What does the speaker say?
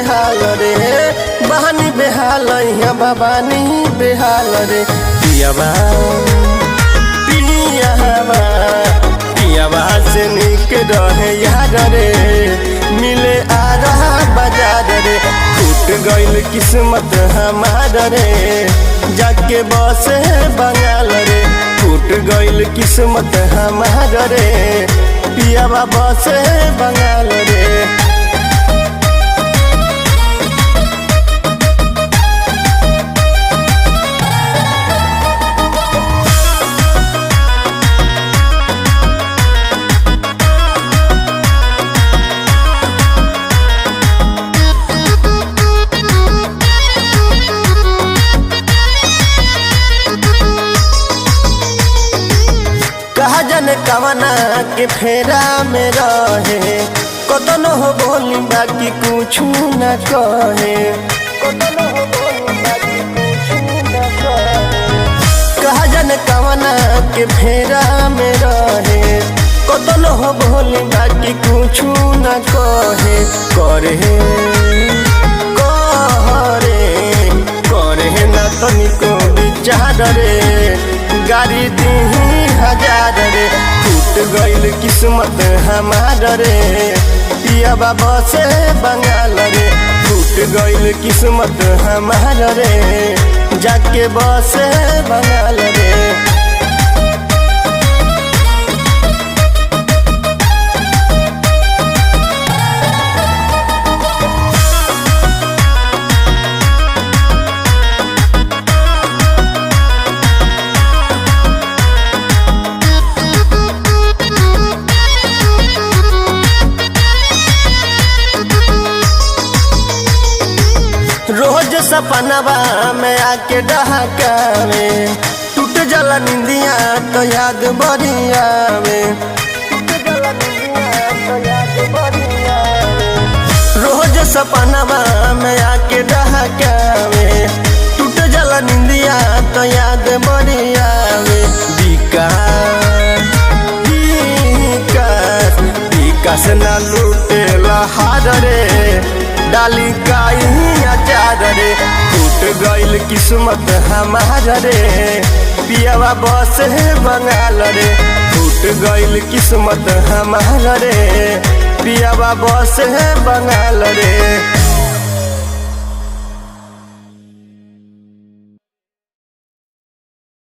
बेहाल रे, बहानी बेहाल यहाँ भवानी बेहाल रे। पियावा पियावा पियावा से निक रहे यार रे, मिले आ रहा बाजार रे। टूट गइल किस्मत हमार रे, जाके बसे बंगाल रे। टूट गइल किस्मत हमार रे, पियावा बसे बंगाल रे। कहा जाने कवना के फेरा में रहे, कतनो हो बोली बाकी कुछ न कहे। कहा जाने कवना के फेरा में रहे, कतनो हो बोली बाकी कुछ न कहे। करे करे न तनिको विचार रे, गाड़ी दी हजार रे। टूट गइल किस्मत हमार रे, पियावा बसे बंगाल रे। टूट गइल किस्मत हमार रे, जाके बसे बंगाल रे। रोज सपनवा में आके डहकावे, टूट जला निंदिया तो याद बड़ी आवे। रोज सपनवा में आके डहकावे, टूट जला निंदिया तो याद बड़ी आवे। विकास ना लूटे लहार रे, डाली काई आचार रे। टूट गइल किस्मत हमार रे, पियावा बसे बंगाल रे। टूट गइल किस्मत हमार रे, पियावा बसे बंगाल रे।